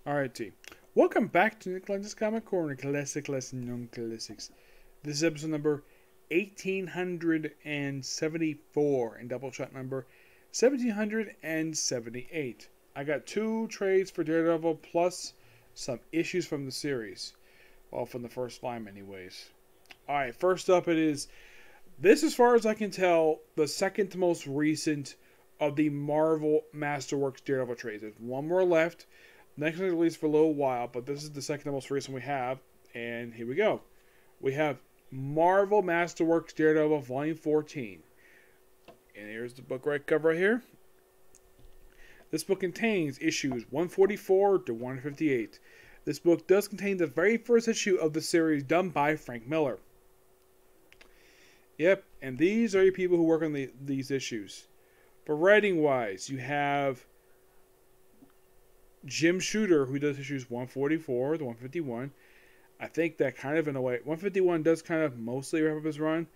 Alrighty. Welcome back to Lenz's Comic Corner, Classic Lesson Non Classics. This is episode number 1874 and Doubleshot number 1778. I got 2 trades for Daredevil plus some issues from the series. Well, from the first volume anyways. Alright, first up it is, this as far as I can tell, the second most recent of the Marvel Masterworks Daredevil trades. There's one more left. Next one's released for a little while, but this is the second most recent we have. And here we go. We have Marvel Masterworks Daredevil Volume 14. And here's the book cover right here. This book contains issues 144 to 158. This book does contain the very first issue of the series done by Frank Miller. Yep, and these are your people who work on these issues. But writing-wise, you have Jim Shooter, who does issues 144 to 151. I think that kind of, in a way, 151 does kind of mostly wrap up his run,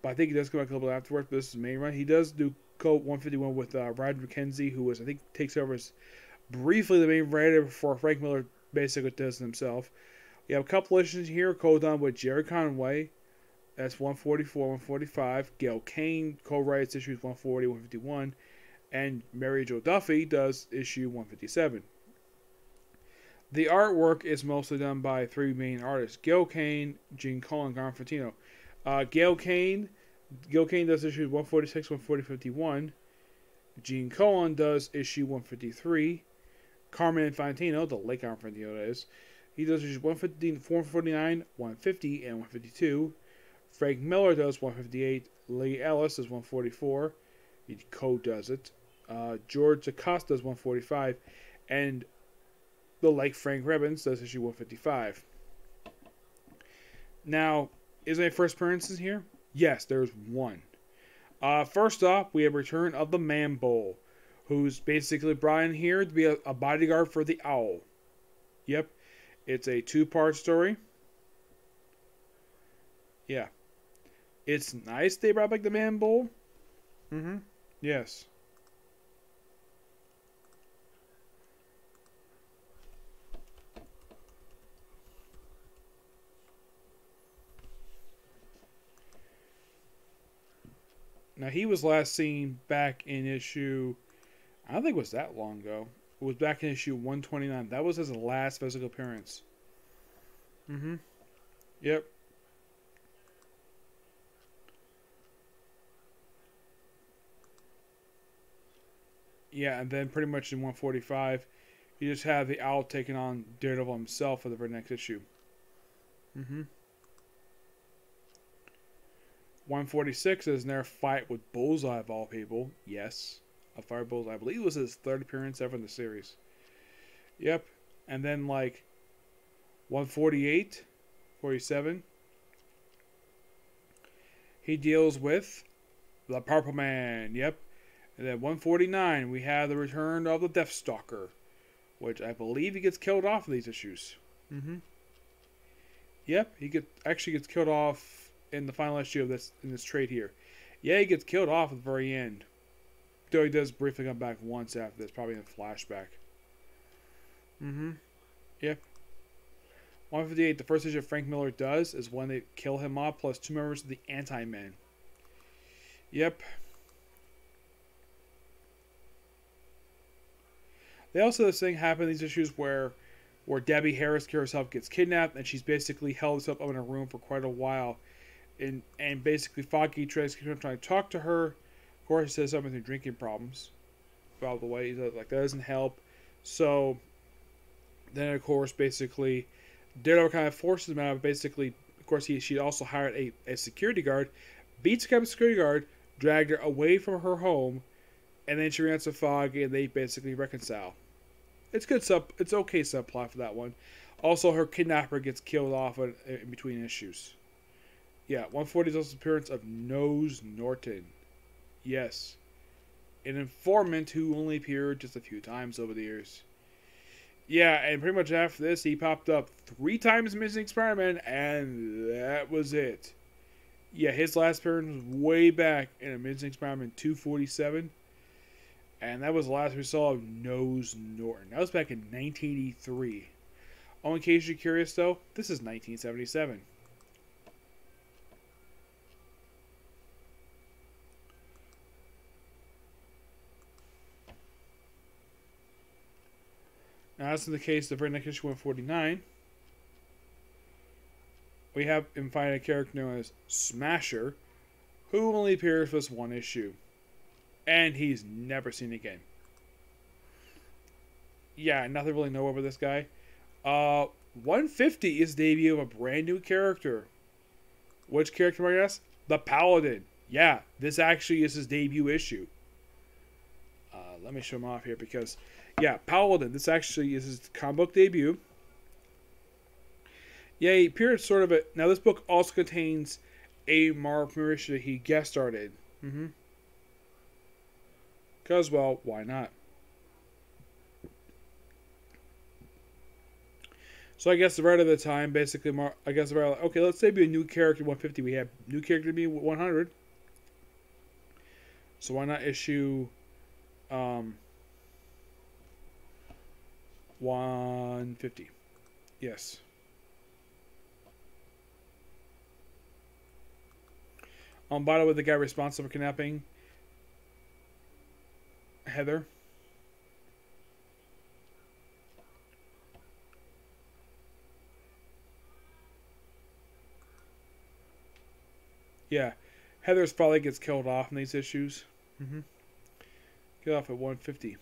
but I think he does come back a little bit afterwards, but this is his main run. He does do Code 151 with Rod McKenzie, who was, I think, takes over as briefly the main writer before Frank Miller basically does it himself. You have a couple issues here, co-done with Jerry Conway. That's 144, 145. Gail Kane co-writes issues 140, 151. And Mary Jo Duffy does issue 157. The artwork is mostly done by 3 main artists: Gail Kane, Gene Colan, and Garth Fantino. Gail Kane does issues 146, 140, 51. Gene Colan does issue 153. Carmen Infantino, the late Carmen Infantino that is, he does issues 150, 449, 150, and 152. Frank Miller does 158. Lee Ellis does 144. He co-does it. George Acosta does 145. And the late Frank Rebbins does issue 155. Now, is there any first appearances here? Yes, there's one. First off, we have return of the Man Bull, who's basically brought in here to be a bodyguard for the Owl. Yep, it's a 2-part story. Yeah. It's nice they brought back the Man Bull. Yes. Now, he was last seen back in issue, I don't think it was that long ago. It was back in issue 129. That was his last physical appearance. Yep. Yeah, and then pretty much in 145, you just have the Owl taking on Daredevil himself for the very next issue. 146 is their fight with Bullseye of all people. Yes, a Fire Bullseye. I believe it was his 3rd appearance ever in the series. Yep. And then like 148, 47, he deals with the Purple Man. Yep. And then 149, we have the return of the Deathstalker, which I believe he gets killed off in these issues. Yep, he actually gets killed off in the final issue of this trade here. Yeah, he gets killed off at the very end. Though he does briefly come back once after this, probably in a flashback. Yep. 158, the first issue Frank Miller does is when they kill him off, plus 2 members of the Anti-Men. Yep. They also have this thing happen in these issues where Debbie Harris herself gets kidnapped, and she's basically held herself up in a room for quite a while. And basically Foggy tries to try to talk to her. Of course, he says something through drinking problems. By the way, that doesn't help. So then, of course, basically Daredevil kind of forces him out. Basically, of course, she also hired a security guard, beats the security guard, dragged her away from her home, and then she runs to Foggy, and they basically reconcile. It's good it's okay subplot for that one. Also, her kidnapper gets killed off in between issues. Yeah, 140 is also the appearance of Nose Norton. Yes. An informant who only appeared just a few times over the years. Yeah, and pretty much after this, he popped up 3 times in Missing Spider-Man, and that was it. Yeah, his last appearance was way back in Amazing Spider-Man 247. And that was the last we saw of Nose Norton. That was back in 1983. Oh, in case you're curious, though, this is 1977. Now, as in the case of the very next issue 149, we have him find a character known as Smasher, who only appears for this one issue. And he's never seen again. Yeah, nothing really know over this guy. 150 is the debut of a brand new character. Which character might I ask? The Paladin. Yeah, this actually is his debut issue. Let me show him off here because, yeah, Paladin. This actually is his comic book debut. Yeah, he appeared sort of a... Now, this book also contains a Marvel issue that he guest started. Because, well, why not? So I guess the right of the time, basically, I guess the right, okay, let's say be a new character 150. We have new character to be 100. So why not issue 150? Yes. By the way, the guy responsible for kidnapping Heather. Yeah, Heather's probably gets killed off in these issues. Get off at 150.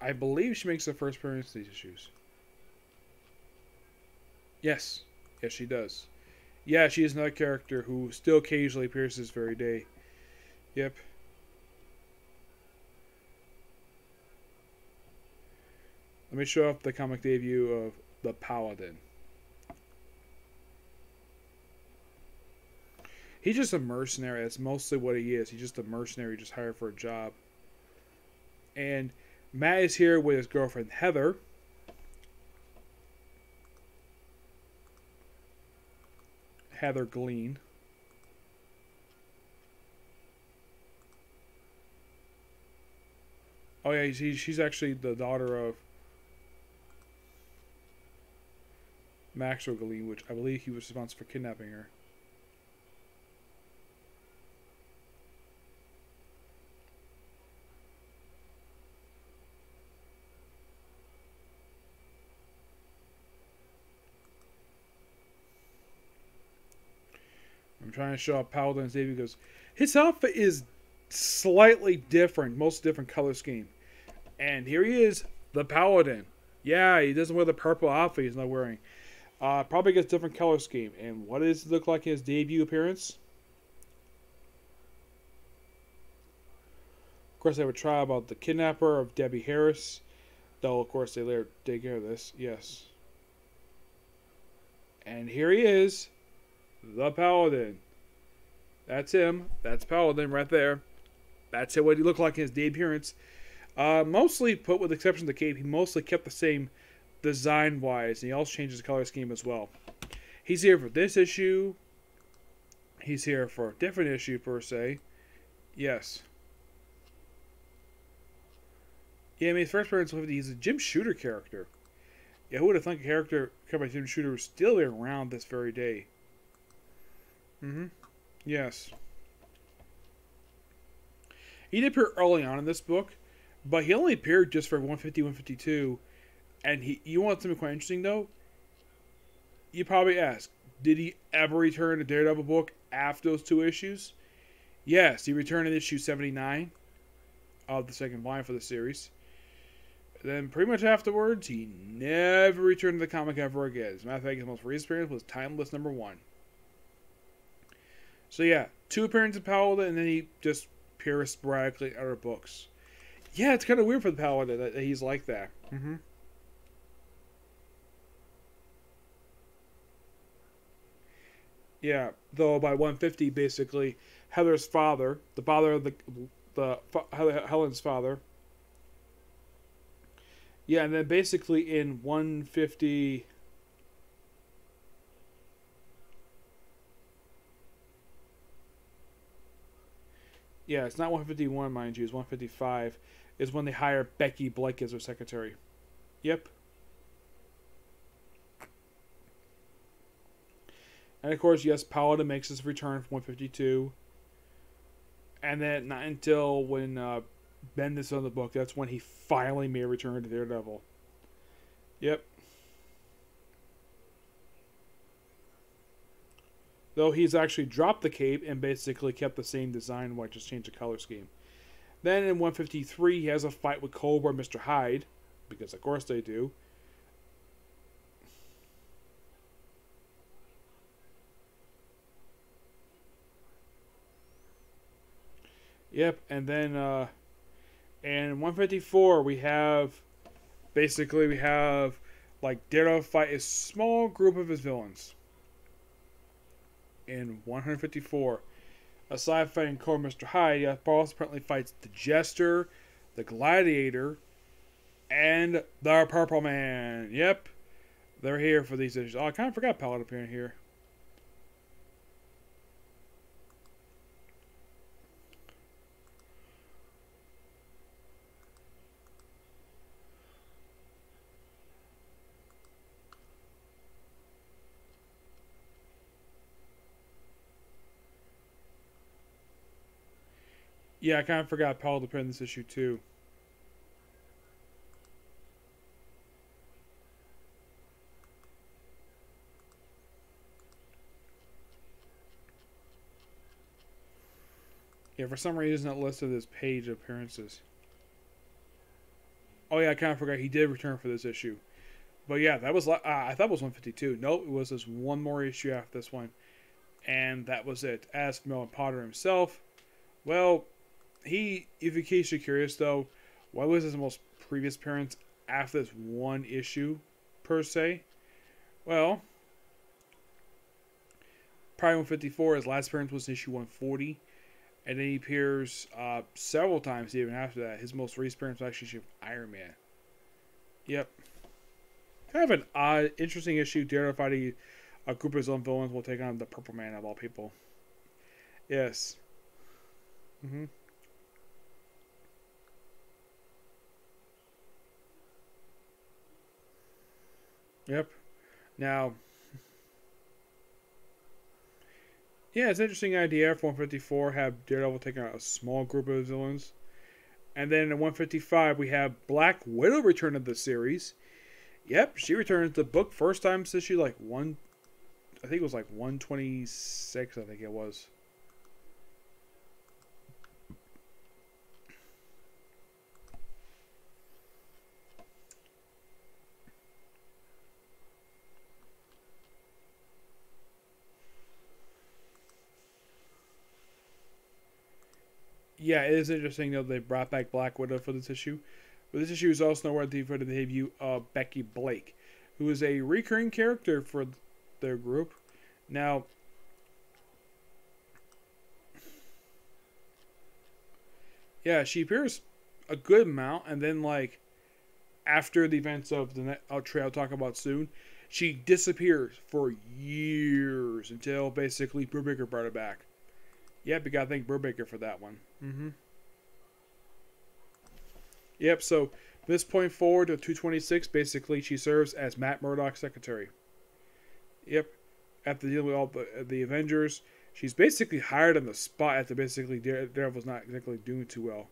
I believe she makes the first appearance in these issues. Yes. Yes, she does. Yeah, she is another character who still occasionally appears this very day. Yep. Let me show off the comic debut of the Paladin. He's just a mercenary. That's mostly what he is. He's just a mercenary just hired for a job. And Matt is here with his girlfriend, Heather. Heather Glean. Oh yeah, she's actually the daughter of Maxwell Glean, which I believe he was responsible for kidnapping her. I'm trying to show up Paladin's debut because his outfit is slightly different, most different color scheme. And here he is, the Paladin. Yeah, he doesn't wear the purple outfit he's not wearing. Probably gets different color scheme. And what does it look like in his debut appearance? Of course, they have a trial about the kidnapper of Debbie Harris. Though, of course, they later take care of this. Yes. And here he is, the Paladin. That's him. That's Paladin right there. That's what he looked like in his debut appearance. Mostly, put with the exception of the cape, he mostly kept the same design-wise. And he also changed his color scheme as well. He's here for this issue. He's here for a different issue, per se. Yes. Yeah, I mean, his first appearance, he's a Jim Shooter character. Yeah, who would have thought a character come by Jim Shooter was still around this very day? Yes. He did appear early on in this book, but he only appeared just for 150, 152. And you want something quite interesting, though? You probably ask, did he ever return to Daredevil book after those two issues? Yes, he returned in issue 79 of the second volume for the series. Then pretty much afterwards, he never returned to the comic ever again. As a matter of fact, his most recent appearance was Timeless #1. So yeah, 2 appearances in Paladin, and then he just appears sporadically in other books. Yeah, it's kind of weird for the Paladin that he's like that. Yeah, though by 150, basically, Heather's father, the father of the Helen's father. Yeah, and then basically in 150. Yeah, it's not 151, mind you. It's 155. Is when they hire Becky Blake as their secretary. Yep. And of course, yes, Paladin makes his return from 152. And then not until when Bendis on the book, that's when he finally made a return to Daredevil. Yep. Though he's actually dropped the cape and basically kept the same design, while just changed the color scheme. Then in 153, he has a fight with Cobra and Mr. Hyde, because of course they do. Yep, and then in 154 we have like Daredevil fight a small group of his villains. In 154, aside from fighting Cobra Mr. Hyde, Paul apparently fights the Jester, the Gladiator, and the Purple Man. Yep, they're here for these issues. Oh, I kind of forgot Paladin appearing here. Yeah, I kind of forgot Paladin appeared in this issue too. Yeah, for some reason it listed this page of appearances. Oh yeah, I kind of forgot he did return for this issue. But yeah, that was I thought it was 152. Nope, it was just one more issue after this one, and that was it. Ask Melvin Potter himself. Well, he, if in case you're curious though, why was his most previous appearance after this one issue, per se? Well, probably 154. His last appearance was in issue 140. And then he appears several times even after that. His most recent appearance was actually Iron Man. Yep. Kind of an odd, interesting issue. Daredevil fighting a group of his own villains will take on the Purple Man of all people. Yes. Mm-hmm. Yep. Now, yeah, it's an interesting idea for 154. Have Daredevil taking out a small group of villains. And then in 155, we have Black Widow return to the series. Yep, she returned to the book first time since she like one. I think it was like 126. I think it was. Yeah, it is interesting though they brought back Black Widow for this issue. But this issue is also noteworthy for the debut of Becky Blake, who is a recurring character for their group. Now, yeah, she appears a good amount, and then like after the events of the outro I'll talk about soon, she disappears for years until basically Brubaker brought her back. Yep, you gotta thank Brubaker for that one. Mm-hmm. Yep, so from this point forward to 226, basically she serves as Matt Murdock's secretary. Yep. After dealing with all the Avengers, she's basically hired on the spot after basically Daredevil's not exactly doing too well.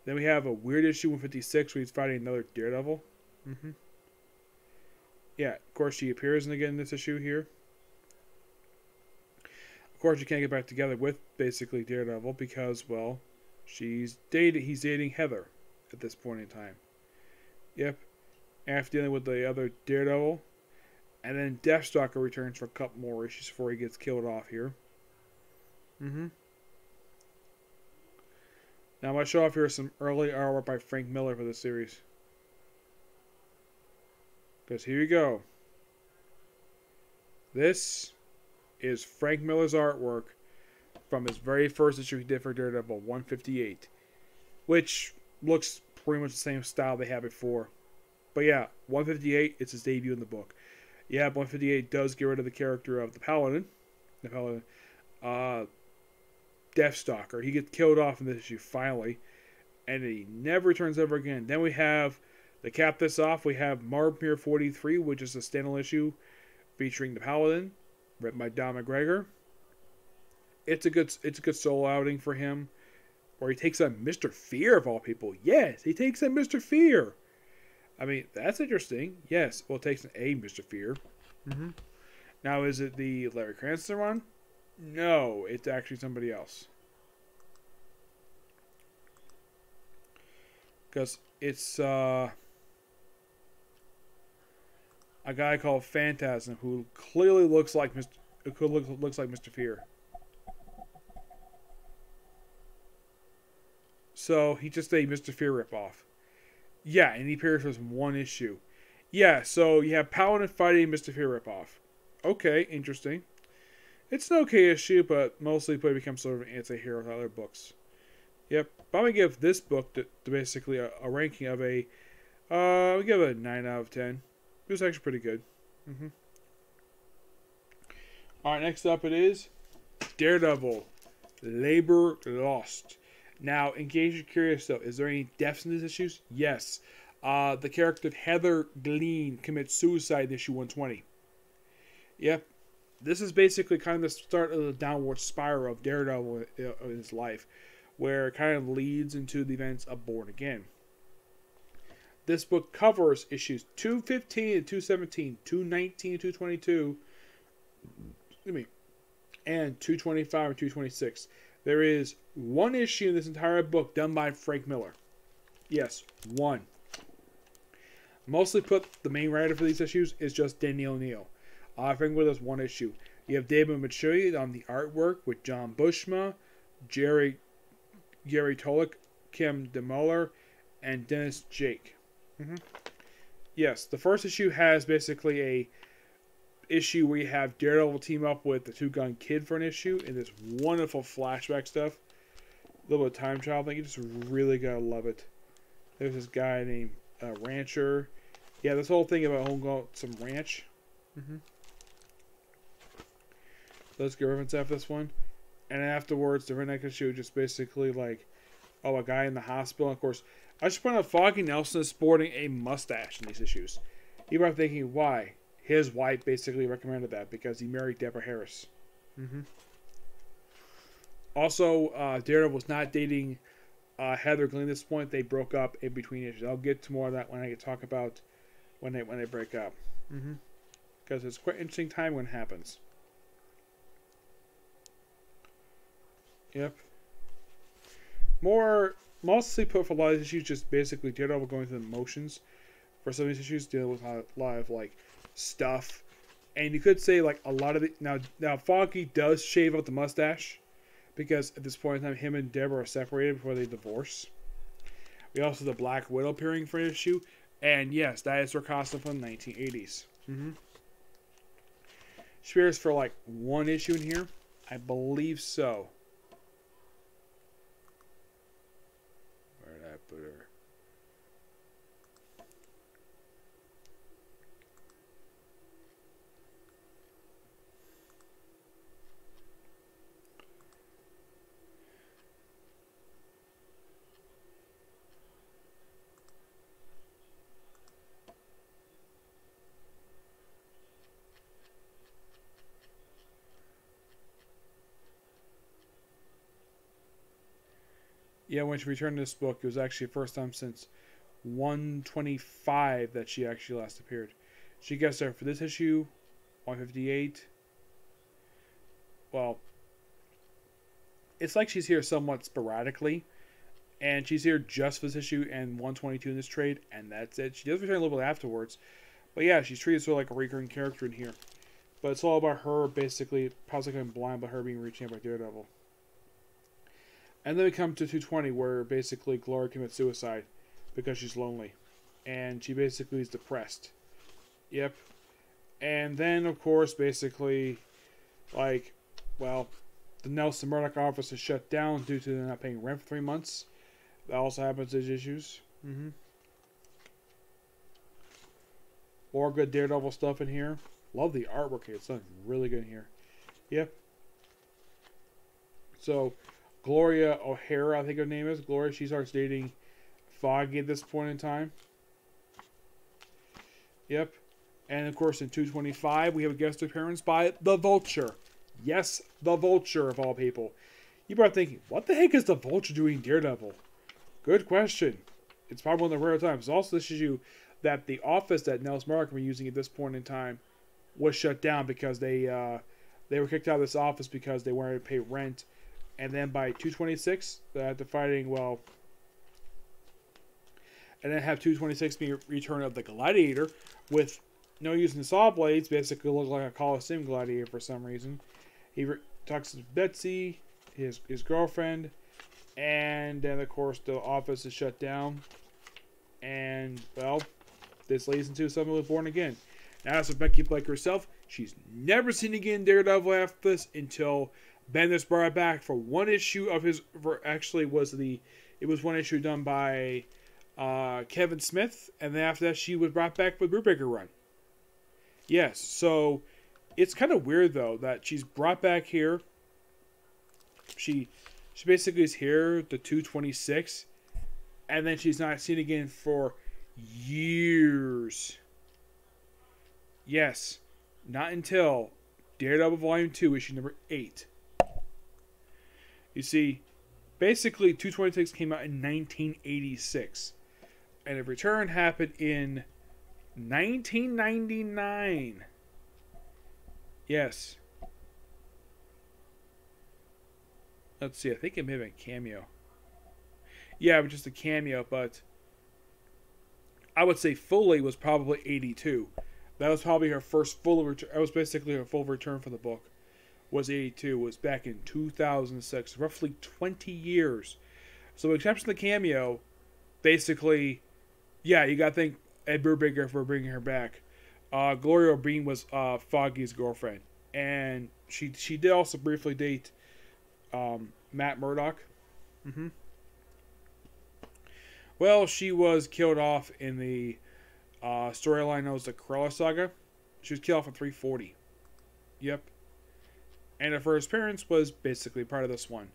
Then we have a weird issue 156 where he's fighting another Daredevil. Mm-hmm. Yeah, of course she appears again in this issue here. Of course, you can't get back together with basically Daredevil because, well, he's dating Heather at this point in time. Yep. After dealing with the other Daredevil. And then Deathstalker returns for a couple more issues before he gets killed off here. Mm-hmm. Now I'm going to show off here some early artwork by Frank Miller for this series. Because here you go. This is Frank Miller's artwork from his very first issue he did for Daredevil, 158. which looks pretty much the same style they had before. But yeah, 158, it's his debut in the book. Yeah, 158 does get rid of the character of the Paladin. The Paladin. Deathstalker. He gets killed off in this issue, finally. And he never returns ever again. Then we have, to cap this off, we have Marmere 43, which is a standalone issue featuring the Paladin, written by Don McGregor. It's a good solo outing for him, where he takes on Mr. Fear of all people. Yes, he takes on Mr. Fear. I mean, that's interesting. Yes, well, it takes on a Mr. Fear. Mm-hmm. Now, is it the Larry Cranston one? No, it's actually somebody else. Because it's a guy called Phantasm who clearly looks like Mr. Fear. So he just a Mr. Fear ripoff. Yeah, and he appears for one issue. Yeah, so you have Paladin fighting Mr. Fear ripoff. Okay, interesting. It's an okay issue, but mostly it becomes sort of an anti-hero with other books. Yep, but I'm going to give this book to basically a ranking of a... we give it a 9 out of 10. It was actually pretty good. Mm-hmm. Alright, next up it is Daredevil, Labor Lost. Now, in case you're curious though, is there any deaths in these issues? Yes. The character Heather Glean commits suicide in issue 120. Yep. This is basically kind of the start of the downward spiral of Daredevil in his life, where it kind of leads into the events of Born Again. This book covers issues 215 and 217, 219 and 222, and 225 and 226. There is one issue in this entire book done by Frank Miller. Yes, one. Mostly put, the main writer for these issues is just Danny O'Neill. Frank Miller's one issue. You have David Machuy on the artwork with John Bushma, Gary Tolik, Kim DeMuller, and Dennis Jake. Mm-hmm. Yes, the first issue has basically a issue where you have Daredevil team up with the Two-Gun Kid for an issue, and this wonderful flashback stuff. A little bit of time travel thing. You just really gotta love it. There's this guy named Rancher. Yeah, this whole thing about going some ranch. Mm-hmm. Let's get reference after this one. And afterwards, the very next issue just basically like, a guy in the hospital. And of course, I just point out Foggy Nelson is sporting a mustache in these issues. You might be thinking, why? His wife basically recommended that because he married Deborah Harris. Mm-hmm. Also, Daredevil was not dating Heather Glean at this point. They broke up in between issues. I'll get to more of that when I talk about when they break up. Mm-hmm. Because it's quite an interesting time when it happens. Yep. Mostly put for a lot of issues, just basically Daredevil going through the motions. For some of these issues, dealing with a lot of like stuff, and you could say like a lot of the now Foggy does shave out the mustache because at this point in time, him and Deborah are separated before they divorce. We also have the Black Widow appearing for an issue, and yes, that is her costume from the 1980s. Mm-hmm. She appears for like one issue in here, I believe so. Where did I put her? Yeah, when she returned this book, it was actually the first time since 125 that she actually last appeared. She guest starred for this issue, 158. Well, it's like she's here somewhat sporadically, and she's here just for this issue and 122 in this trade, and that's it. She does return a little bit afterwards, but yeah, she's treated sort of like a recurring character in here. But it's all about her basically possibly going blind by her being reached out by Daredevil. And then we come to 220, where basically Gloria commits suicide because she's lonely. And she basically is depressed. Yep. And then, of course, basically, like, well, the Nelson Murdoch office is shut down due to them not paying rent for 3 months. That also happens as issues. More good Daredevil stuff in here. Love the artwork here. It's done really good here. Yep. So, Gloria O'Hara, I think her name is. Gloria, she starts dating Foggy at this point in time. Yep. And, of course, in 225, we have a guest appearance by the Vulture. Yes, the Vulture, of all people. You probably thinking, what the heck is the Vulture doing Daredevil? Good question. It's probably one of the rare times. Also, this issue that the office that Nels Mark were using at this point in time was shut down because they were kicked out of this office because they weren't able to pay rent. And then by 226, after fighting, well, and then have 226 be Return of the Gladiator with no using saw blades, basically look like a Coliseum gladiator for some reason. He talks to Betsy, his girlfriend, and then of course the office is shut down. And well, this leads into someone was born again. Now, as for Becky Blake herself, she's never seen again Daredevil after this until Bendis brought it back for one issue of his. Actually, it was one issue done by Kevin Smith, and then after that, she was brought back with Brubaker run. Yes, so it's kind of weird though that she's brought back here. She basically is here to 226, and then she's not seen again for years. Yes, not until Daredevil Volume 2, issue number 8. You see, basically 226 came out in 1986. And a return happened in 1999. Yes. Let's see, I think it may have been a cameo. Yeah, it was just a cameo, but I would say fully was probably 82. That was probably her first full return. That was basically her full return for the book. Was 82. Was back in 2006. Roughly 20 years. So, with exception of the cameo, basically, yeah, you got to thank Ed Brubaker for bringing her back. Gloria O'Brien was Foggy's girlfriend, and she did also briefly date Matt Murdock. Well, she was killed off in the storyline known as the Cruella Saga. She was killed off in 340. Yep. And her first appearance was basically part of this one.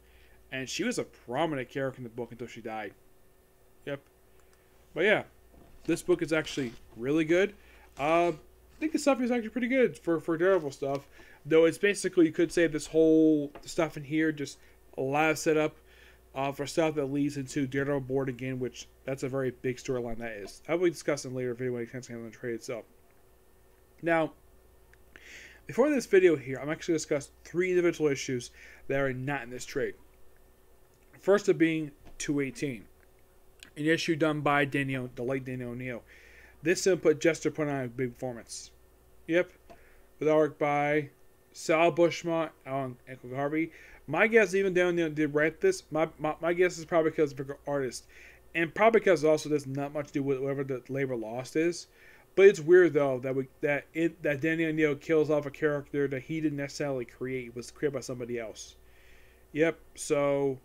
And she was a prominent character in the book until she died. Yep. But yeah, this book is actually really good. I think the stuff is actually pretty good for Daredevil stuff. Though it's basically, you could say this whole stuff in here, just a lot of setup for stuff that leads into Daredevil Born Again, which that's a very big storyline that is. I will be discussing later video when it comes to the trade itself. Now, before this video here, I'm actually going to discuss 3 individual issues that are not in this trade. First of being 218, an issue done by the late Danny O'Neill. This put Jester put on a big performance. Yep, with artwork by Sal Buscema, Alan Harvey. My guess, even Danny O'Neill did write this. My guess is probably because of the artist, and probably because it also does not much to do with whatever the labor lost is. But it's weird though that Danny O'Neill kills off a character that he didn't necessarily create. It was created by somebody else. Yep. So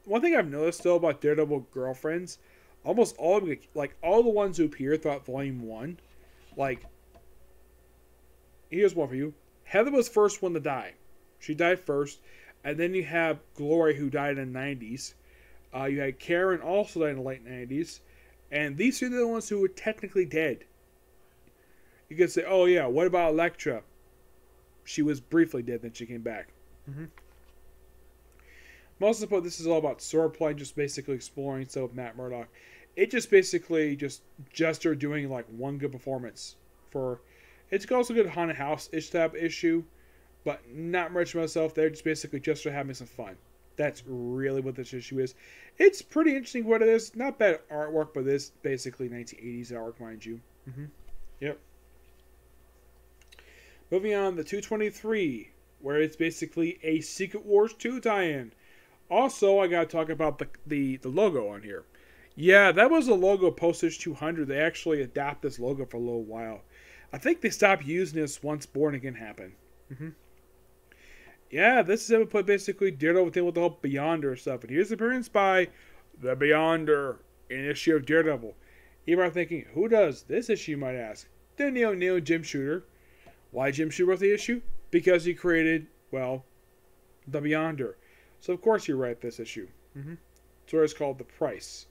one thing I've noticed though about Daredevil girlfriends, almost all of them, like all the ones who appear throughout Volume 1, like here's one for you. Heather was the first one to die. She died first, and then you have Glory who died in the 90s. You had Karen also died in the late 90s. And these are the ones who were technically dead. You could say, oh yeah, what about Elektra? She was briefly dead, then she came back. Most of the point, this is all about swordplay, just basically exploring stuff with Matt Murdock. It just basically just her doing like one good performance for. It's also a good haunted house-ish type issue, but not much myself there. Just basically just her having some fun. That's really what this issue is. It's pretty interesting what it is. Not bad artwork, but this basically 1980s artwork, mind you. Yep. Moving on to 223, where it's basically a Secret Wars 2 tie-in. Also, I gotta talk about the logo on here. Yeah, that was a logo Postage 200. They actually adapted this logo for a little while. I think they stopped using this once Born Again happened. Yeah, this is able to put basically Daredevil with the whole Beyonder stuff. And here's the appearance by the Beyonder in an issue of Daredevil. You might be thinking, who does this issue, you might ask? The Neo Jim Shooter. Why Jim Shooter wrote the issue? Because he created, well, the Beyonder. So of course you write this issue. So it's called The Price.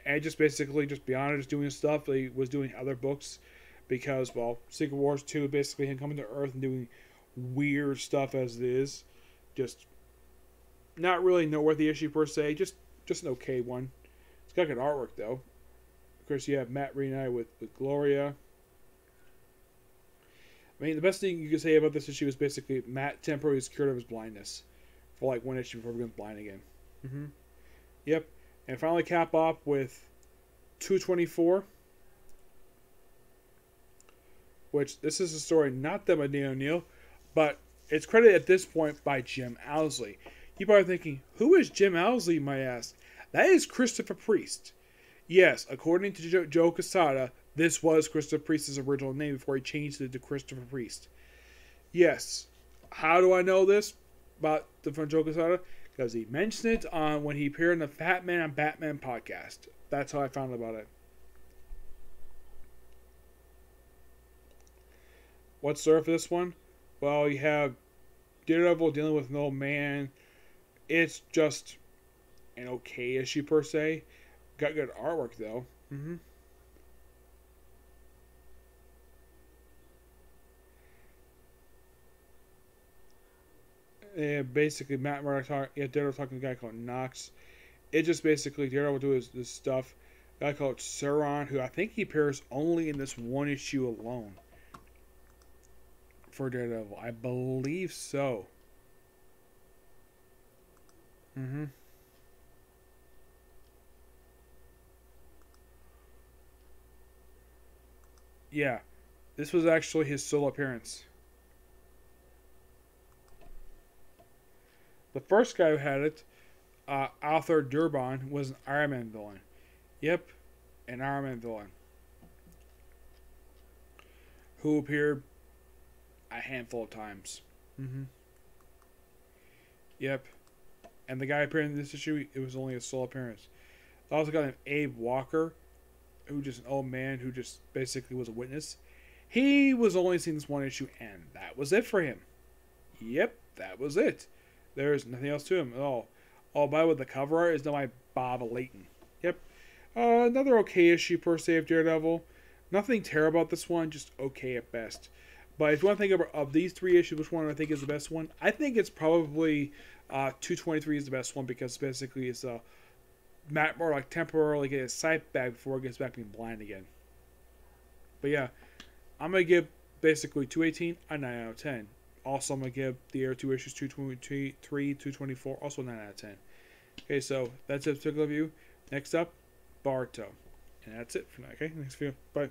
And just basically just Beyonder just doing stuff. He was doing other books because, well, Secret Wars 2, basically him coming to Earth and doing weird stuff as it is. Just not really noteworthy issue per se. Just an okay one. It's got good artwork though. Of course, you have Matt reunited with Gloria. I mean, the best thing you can say about this issue is basically Matt temporarily is cured of his blindness for like one issue before he becomes blind again. Yep. And finally cap off with 224. Which, this is a story not done by Neil O'Neill, but it's credited at this point by Jim Owsley. You're probably thinking, who is Jim Owsley, you might ask? That is Christopher Priest. Yes, according to Joe Quesada, this was Christopher Priest's original name before he changed it to Christopher Priest. Yes. How do I know this from Joe Quesada? Because he mentioned it on when he appeared in the Fat Man and Batman podcast. That's how I found out about it. What's there for this one? Well, you have Daredevil dealing with an old man. It's just an okay issue per se. Got good artwork though. And basically, Matt Murdock Daredevil talking to a guy called Knox. It just basically Daredevil do this stuff. A guy called Sauron, who I think he appears only in this one issue alone for Daredevil. I believe so. Yeah, this was actually his solo appearance. The first guy who had it, Arthur Durbin, was an Iron Man villain. Yep, an Iron Man villain. Who appeared a handful of times. Yep. And the guy appearing in this issue, it was only a solo appearance. I also got an Abe Walker, who just an old man who just basically was a witness. He was only seen this one issue, and that was it for him. Yep, that was it. There's nothing else to him at all. Oh, by the way, the cover art is done by Bob Layton. Yep. Another okay issue per se of Daredevil. Nothing terrible about this one, just okay at best. But if you want to think of these three issues, which one I think is the best one? I think it's probably 223 is the best one because basically it's Matt Murdock temporarily get his sight back before he gets back being blind again. But yeah, I'm going to give basically 218 a 9 out of 10. Also, I'm going to give the Air 2 issues 223, 224, also 9 out of 10. Okay, so that's it for the review. Next up, Barto. And that's it for now. Okay, next video. Bye.